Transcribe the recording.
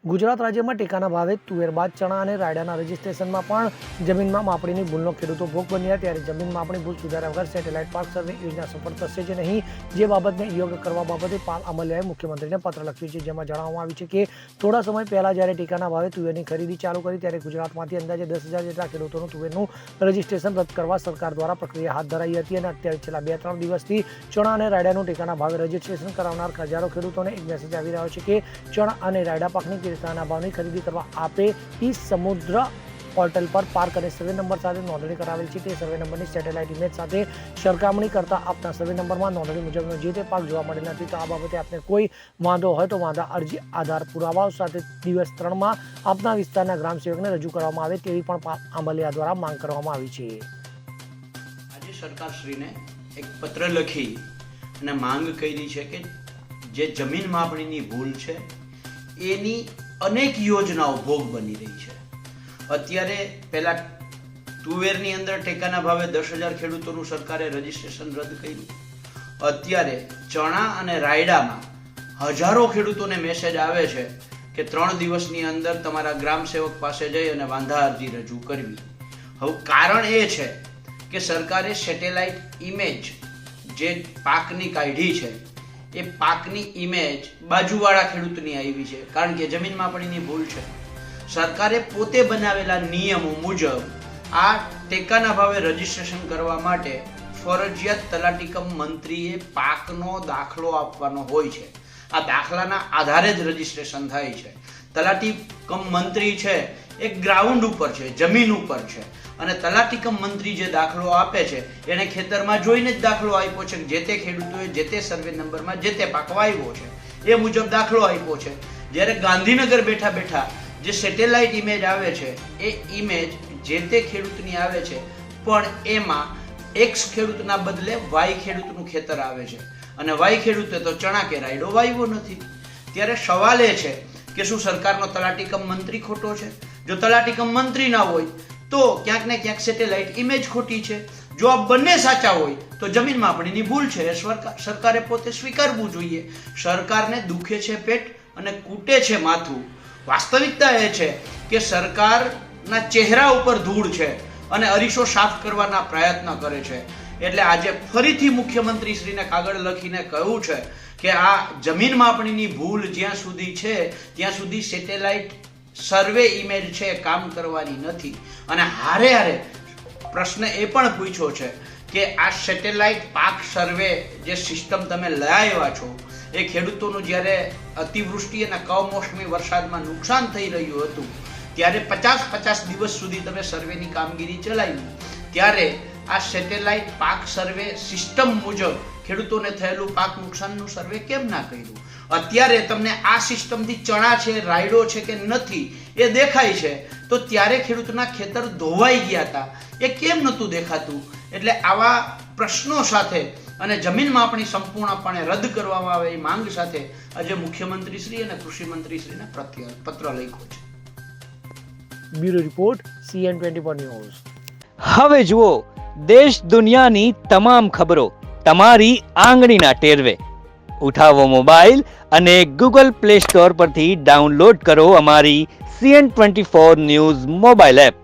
ગુજરાત રાજ્યમાં ટેકાના ભાવે તુવેર બાદ ચણા અને રાયડાના રજીસ્ટ્રેશનમાં પણ જમીનમાં માપણીની ભૂલનો ખેડૂતો ભોગ બન્યા, ત્યારે જમીન માપણી ભૂલ સુધાર્યા વગર સેટેલાઇટ પાક સર્વે યોજના સફળ થશે કે નહીં, જે બાબતને યોગ્ય કરવા બાબતે પાલ અમલિયાએ મુખ્યમંત્રીને પત્ર લખ્યું છે, જેમાં જણાવવામાં આવ્યું છે કે થોડા સમય પહેલા જ્યારે ટેકાના ભાવે તુવેરની ખરીદી ચાલુ કરી ત્યારે ગુજરાતમાંથી અંદાજે 10,000 જેટલા ખેડૂતોનું તુવેરનું રજીસ્ટ્રેશન રદ કરવા સરકાર દ્વારા પ્રક્રિયા હાથ ધરાઈ હતી અને અત્યારે છેલ્લા 2-3 દિવસથી ચણા અને રાયડાનું ટેકાના ભાવે રજીસ્ટ્રેશન કરાવનાર હજારો ખેડૂતોને એક મેસેજ આવી રહ્યો છે કે ચણા અને રાયડા પાકની ટેકાના ભાવની ખરીદી કરવા આપે ઈ સમુદ્ર પોર્ટલ પર પાર્ક અને સર્વે નંબર સાથે નોંધણી કરાવેલ છે, તે સર્વે નંબરની સેટેલાઇટ ઇમેજ સાથે સરખામણી કરતા આપના સર્વે નંબરમાં નોંધણી મુજબનો જે તે પાક જોવા મળેલ નથી. તો આ બાબતે આપને કોઈ વાંધો હોય તો વાંધા અરજી આધાર પુરાવાઓ સાથે દિવસ 3માં આપના વિસ્તારના ગ્રામ સેવકને રજૂ કરવામાં આવે તેવી પણ આંબલિયા દ્વારા માંગ કરવામાં આવી છે. આજે સરકારશ્રીને એક પત્ર લખી અને માંગ કરી છે કે જે જમીન માપણીની ભૂલ છે એની અનેક યોજનાઓ ભોગ બની રહી છે. અત્યારે પહેલા તુવેરની અંદર ટેકાના ભાવે 10,000 ખેડૂતોનું સરકારે રજીસ્ટ્રેશન રદ કર્યું. અત્યારે ચણા અને રાયડામાં હજારો ખેડૂતોને મેસેજ આવે છે કે 3 દિવસની અંદર તમારા ગ્રામ સેવક પાસે જઈ અને વાંધા અરજી રજૂ કરવી. હવે કારણ એ છે કે સરકારે સેટેલાઇટ ઇમેજ જે પાકની કાઢી છે એ પાકની ઇમેજ બાજુવાળા ખેડૂતની આવી છે, કારણ કે જમીન માપણીની ભૂલ છે. સરકારે પોતે બનાવેલા નિયમો મુજબ આ ટેકાના ભાવે રજીસ્ટ્રેશન કરવા માટે ફરજિયાત તલાટીકમ મંત્રીએ પાકનો દાખલો આપવાનો હોય છે. આ દાખલાના આધારે જ રજીસ્ટ્રેશન થાય છે. તલાટીકમ મંત્રી છે એ ગ્રાઉન્ડ ઉપર છે, જમીન ઉપર છે, અને તલાટીકમ મંત્રી જે દાખલો આપે છે એને ખેતરમાં જોઈને જ દાખલો આપ્યો છે કે જે તે ખેડૂતોએ જે તે સર્વે નંબરમાં જે તે પાક વાવ્યો છે એ મુજબ દાખલો આપ્યો છે. જ્યારે ગાંધીનગર બેઠા બેઠા જે સેટેલાઇટ ઇમેજ આવે છે એ ઇમેજ જે તે ખેડૂતની આવે છે, પણ એમાં એક્સ ખેડૂતના બદલે વાય ખેડૂતનું ખેતર આવે છે અને વાય ખેડૂતે તો ચણા કે રાયડો વાવ્યો નથી. ત્યારે સવાલ એ છે કે શું સરકારનો તલાટીકમ મંત્રી ખોટો છે? જો તલાટીકમ મંત્રી ના હોય તો ક્યાંક ને ક્યાંક સેટેલાઇટ ઇમેજ ખોટી છે. જો આ બંને સાચા હોય તો જમીન માપણીની ભૂલ છે, સરકારે પોતે સ્વીકારવું જોઈએ. સરકારને દુખે છે પેટ અને કૂટે છે માથું. વાસ્તવિકતા એ છે કે સરકારના ચહેરા ઉપર ધૂળ છે અને અરીસો સાફ કરવાના પ્રયત્ન કરે છે. એટલે આજે ફરીથી મુખ્યમંત્રી શ્રીને કાગળ લખીને કહ્યું છે કે આ જમીન માપણીની ભૂલ જ્યાં સુધી છે ત્યાં સુધી સેટેલાઇટ સર્વે ઇમેજ છે કામ કરવાની નથી. અને હારે હારે પ્રશ્ન એ પણ પૂછ્યો છે કે આ સેટેલાઇટ પાક સર્વે જે સિસ્ટમ તમે લઈ આવ્યા છો એ ખેડૂતોનું જ્યારે અતિવૃષ્ટિ અને કમોસમી વરસાદમાં નુકસાન થઈ રહ્યું હતું ત્યારે 50 દિવસ સુધી તમે સર્વેની કામગીરી ચલાવી, ત્યારે આ સેટેલાઇટ પાક સર્વે સિસ્ટમ મુજબ ખેડૂતોને થયેલું પાક નુકસાનનું સર્વે કેમ ના કર્યું? અત્યારે તમને આ સિસ્ટમથી ચણા છે, રાયડો છે કે નથી એ દેખાય છે, તો ત્યારે ખેડૂતના ખેતર ધોવાઈ ગયા હતા એ કેમ નહોતું દેખાતું? એટલે આવા પ્રશ્નો સાથે અને જમીન માપણી સંપૂર્ણપણે રદ કરવામાં આવે એ માંગ સાથે આજે મુખ્યમંત્રી શ્રી અને કૃષિ મંત્રી શ્રીને પત્ર લખ્યો છે. Bureau report CN24 news. હવે જુઓ દેશ દુનિયાની તમામ ખબરો તમારી આંગળીના ટેરવે. ઉઠાવો મોબાઈલ અને Google Play Store પરથી ડાઉનલોડ કરો અમારી CN24 ન્યૂઝ મોબાઈલ એપ.